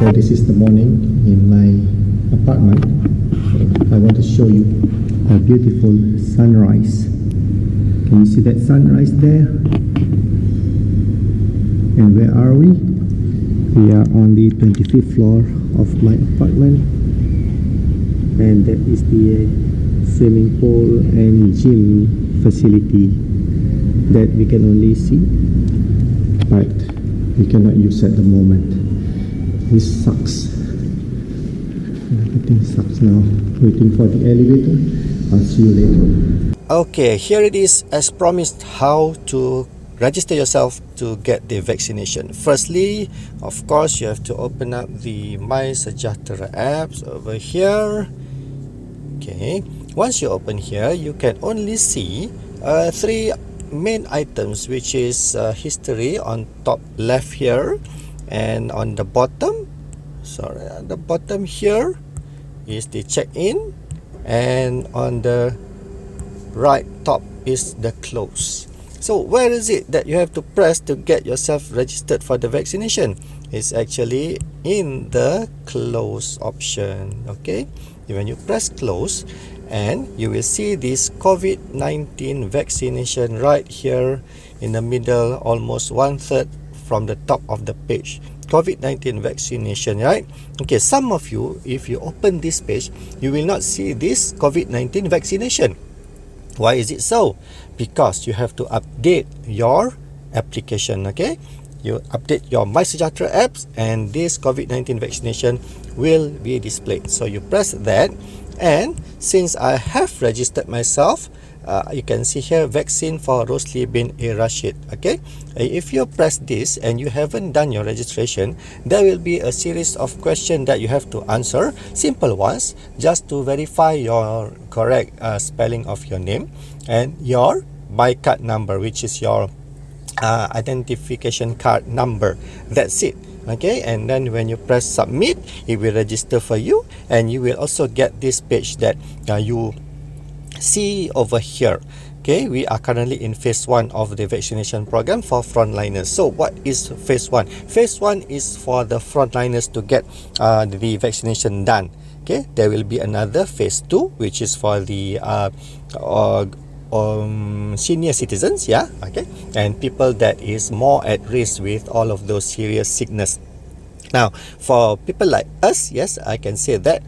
So this is the morning in my apartment. So I want to show you a beautiful sunrise. Can you see that sunrise there? And where are we? We are on the 25th floor of my apartment, and that is the swimming pool and gym facility that we can only see, but we cannot use at the moment. This sucks. Everything sucks now. Waiting for the elevator. I'll see you later. Okay, here it is as promised, how to register yourself to get the vaccination. Firstly, of course, you have to open up the My Sejahtera apps over here. Okay, once you open here, you can only see three main items, which is history on top left here, and on the bottom, at the bottom here is the check-in, and on the right top is the close. So where is it that you have to press to get yourself registered for the vaccination? It's actually in the close option. Okay, when you press close, and you will see this COVID-19 vaccination right here in the middle, almost 1/3 from the top of the page. COVID-19 vaccination, right? Okay, some of you, if you open this page, you will not see this COVID-19 vaccination. Why is it so? Because you have to update your application. Okay, you update your My Sejahtera apps, and this COVID-19 vaccination will be displayed. So you press that, and since I have registered myself, you can see here, vaccine for Rosli bin A. Rashid. Okay, if you press this and you haven't done your registration, there will be a series of questions that you have to answer, simple ones, just to verify your correct spelling of your name and your My Card number, which is your identification card number. That's it. Okay, and then when you press submit, it will register for you, and you will also get this page that you see over here. Okay, we are currently in phase 1 of the vaccination program for frontliners. So what is phase 1? Phase 1 is for the frontliners to get the vaccination done. Okay, there will be another phase 2, which is for the senior citizens, yeah, okay, and people that is more at risk with all of those serious sickness. Now, for people like us, yes, I can say that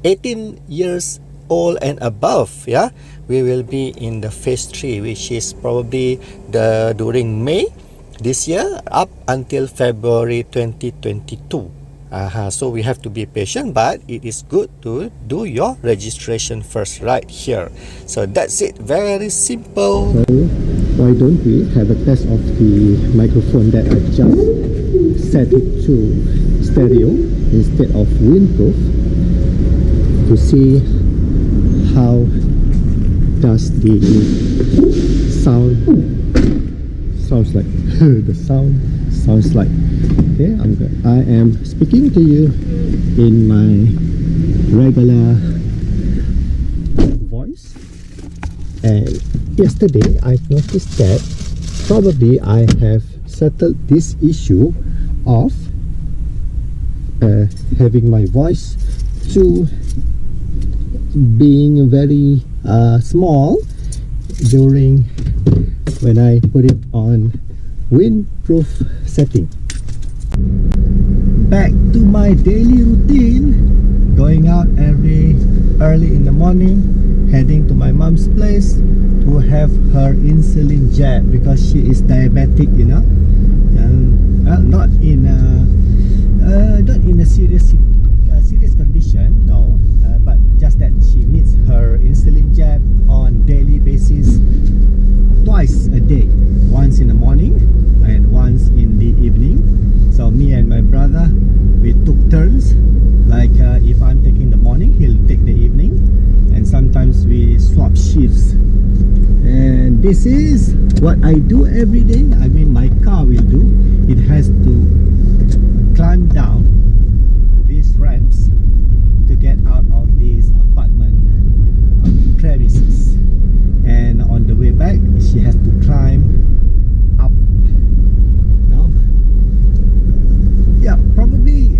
18 years old and above, yeah, we will be in the phase 3, which is probably during May this year up until February 2022. So we have to be patient, but it is good to do your registration first right here. So that's it, very simple. So why don't we have a test of the microphone that I just set it to stereo instead of windproof, to see how does the sounds like. The sound sounds like. Okay, I am speaking to you in my regular voice, and yesterday I've noticed that probably I have settled this issue of having my voice to being very small during when I put it on windproof setting. Back to my daily routine, going out every early in the morning, heading to my mom's place to have her insulin jab, because she is diabetic, you know. Well, not in a serious condition, no, but just that she needs her insulin jab on daily basis, twice a day, once in the morning and once in the evening. So me and my brother, we took turns, like if I'm taking the morning, he'll take the evening, and sometimes we swap shifts. And this is what I do every day. I mean, my car will do. It has to climb down these ramps to get out of this apartment premises, and on the way back she has to climb up. No? Yeah, probably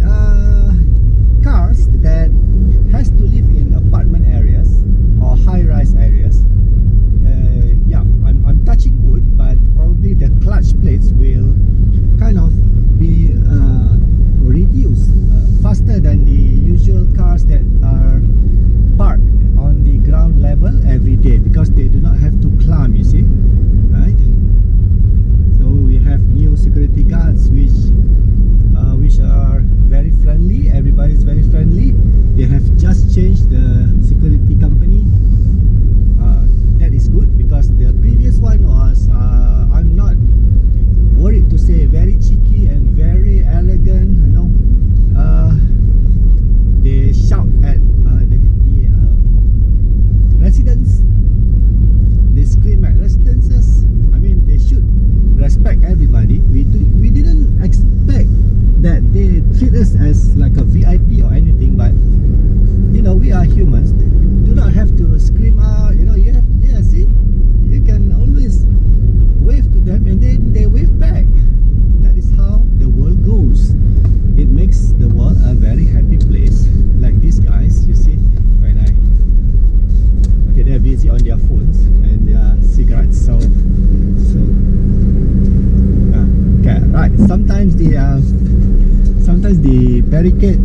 barricade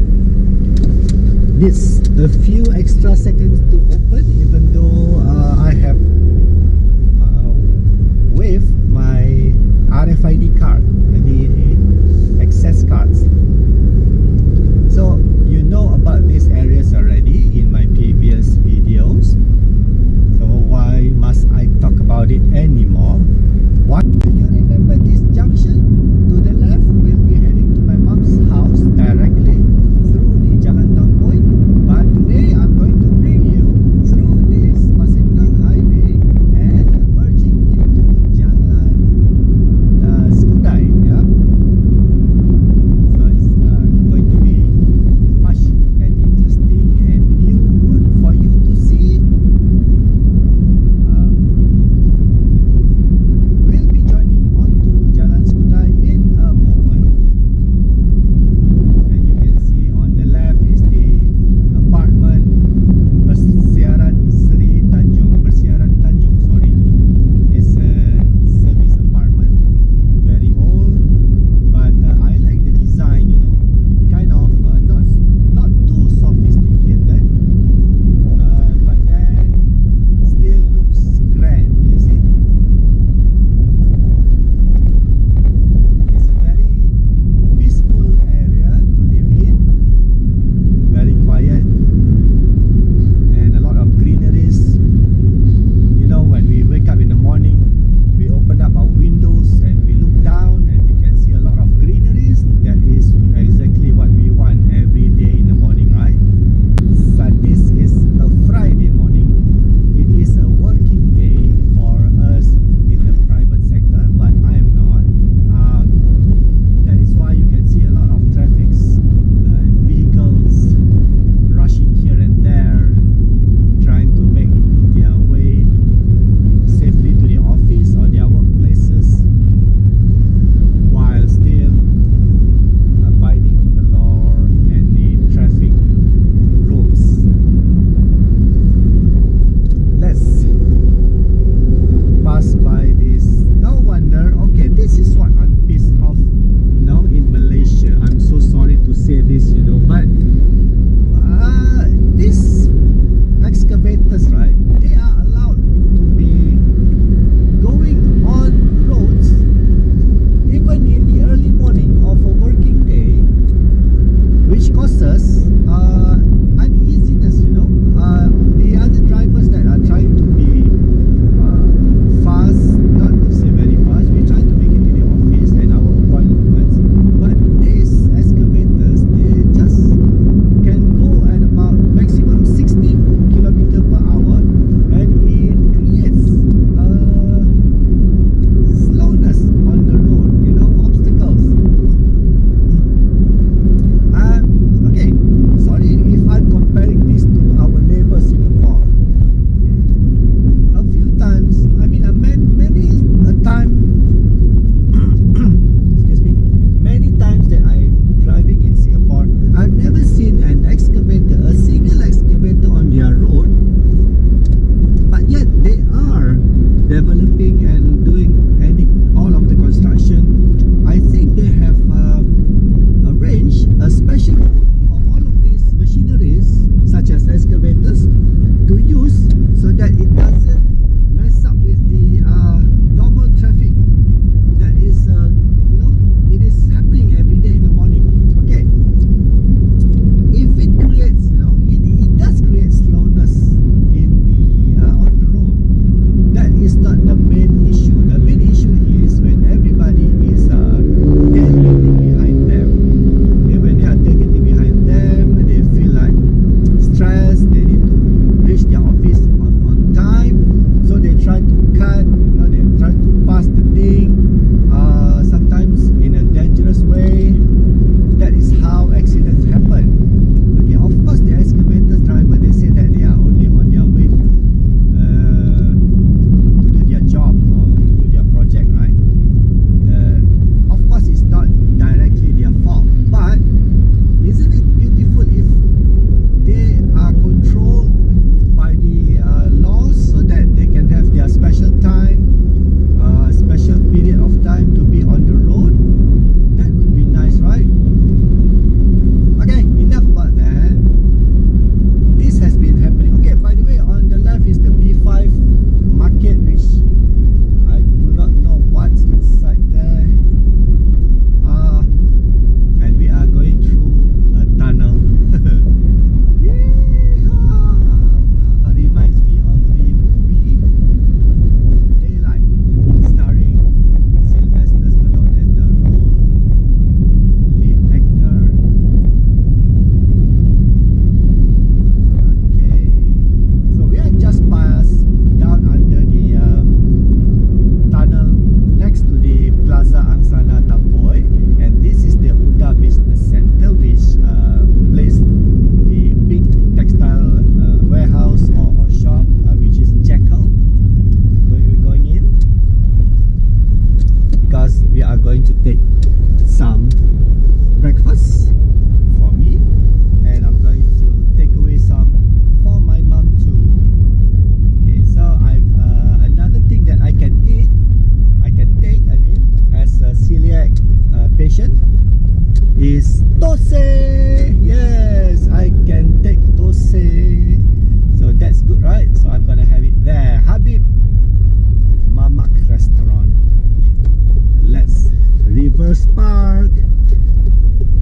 needs a few extra seconds to open, even though I have waved my RFID card, the access cards. So you know about these areas already in my previous videos, so why must I talk about it anymore? Why do you remember this junction? To the left, we'll be heading to my mom's house directly through the Jalan Tamboy. But today, I'm going to bring you through this Pasindang Highway and merging into Jalan Skudai. Yes, I can take Tose. So that's good, right? So I'm gonna have it there. Habib Mamak Restaurant. Let's reverse park.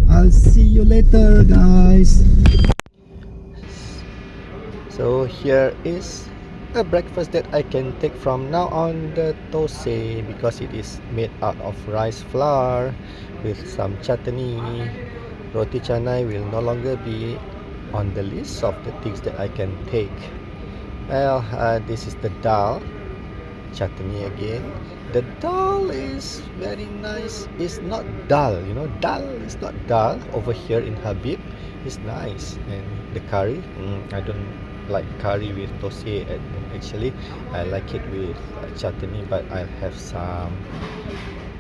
I'll see you later, guys. So here is a breakfast that I can take from now on, the Tose, because it is made out of rice flour with some chutney. Roti canai will no longer be on the list of the things that I can take. Well, this is the dal, chutney again. The dal is very nice. It's not dal, you know, dal is not dal over here in Habib. It's nice. And the curry, I don't like curry with Tose. Actually, I like it with chutney, but I'll have some.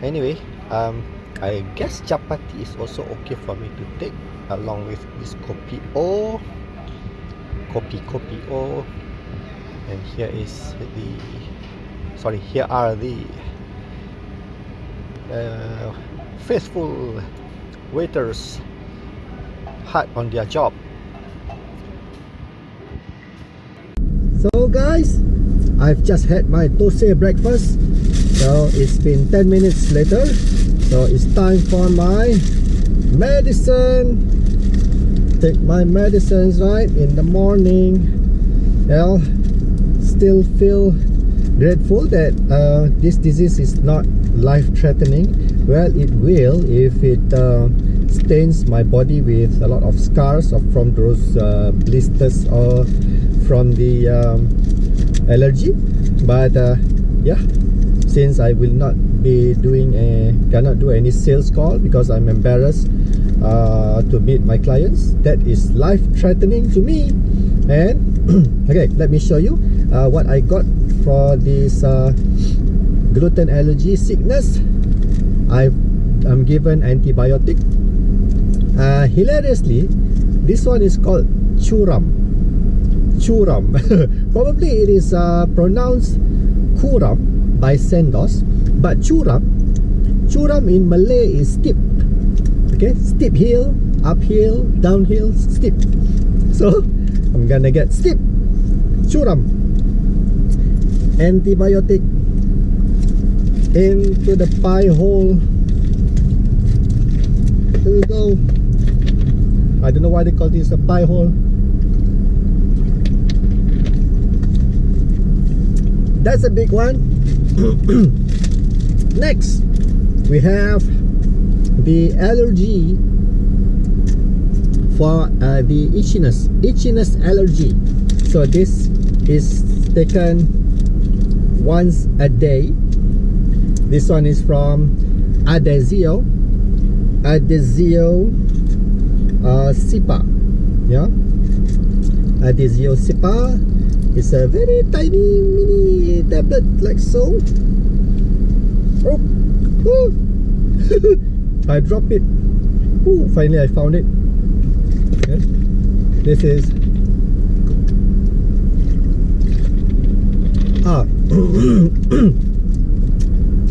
Anyway, I guess chapati is also okay for me to take along with this kopi o. And here is the, sorry, here are the faithful waiters hard on their job. So guys, I've just had my Tose breakfast. So it's been 10 minutes later. So it's time for my medicine. Take my medicines right in the morning. Well, still feel grateful that this disease is not life-threatening. Well, it will if it stains my body with a lot of scars from those blisters or from the allergy. But yeah, since I will not be doing cannot do any sales call because I'm embarrassed to meet my clients, that is life-threatening to me. And okay, let me show you what I got for this gluten allergy sickness. I'm given antibiotic. Hilariously, this one is called churam. Probably it is pronounced kuram by Sendos, but churam in Malay is steep. Okay, steep hill, uphill, downhill, steep. So I'm gonna get steep churam antibiotic into the pie hole. Here we go. I don't know why they call this a pie hole. That's a big one. Next, we have the allergy for the itchiness allergy. So this is taken once a day. This one is from Adesio Sipa. Yeah, Adesio Sipa. It's a very tiny mini tablet like so. Oh, I dropped it. Oh, finally I found it. Okay. This is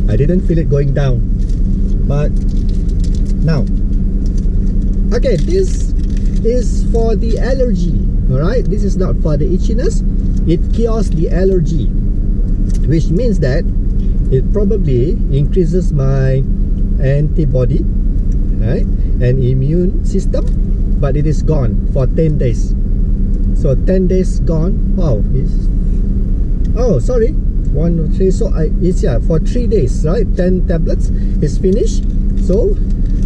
I didn't feel it going down, but now, okay, this is for the allergy. Alright, this is not for the itchiness. It cures the allergy, which means that it probably increases my antibody, right, and immune system, but it is gone for 10 days. So 10 days gone. Wow, oh, sorry, 1, 3. So it's, yeah, for 3 days, right? 10 tablets is finished. So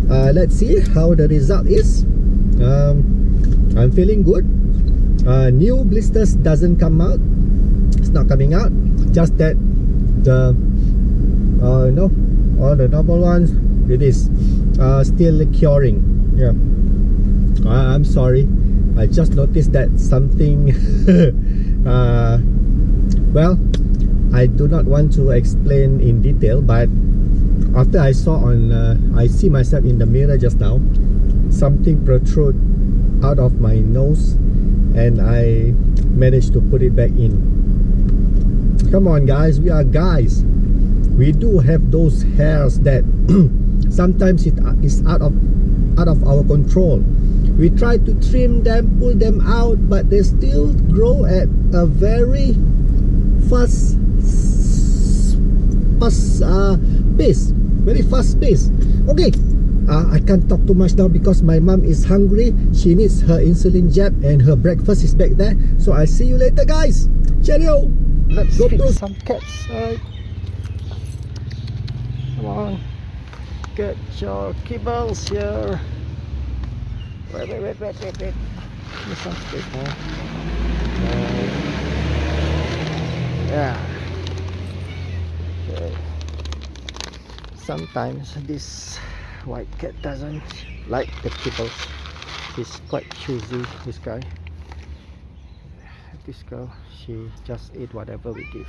let's see how the result is. I'm feeling good. New blisters doesn't come out. It's not coming out. Just that the no, all the normal ones, it is still curing. Yeah. I'm sorry. I just noticed that something. Well, I do not want to explain in detail, but after I saw I see myself in the mirror just now, something protrude out of my nose, and I managed to put it back in. Come on, guys, we are guys. We do have those hairs that sometimes it is out of our control. We try to trim them, pull them out, but they still grow at a very fast pace. Very fast pace. Okay, I can't talk too much now because my mom is hungry. She needs her insulin jab and her breakfast is back there. So I'll see you later, guys. Cheerio. Let's go through some cats. Alright, come on, get your kibbles here. Wait. Give me some space now. Yeah. Okay. Sometimes this white cat doesn't like the kibbles. He's quite choosy, this guy. This girl, she just eat whatever we give.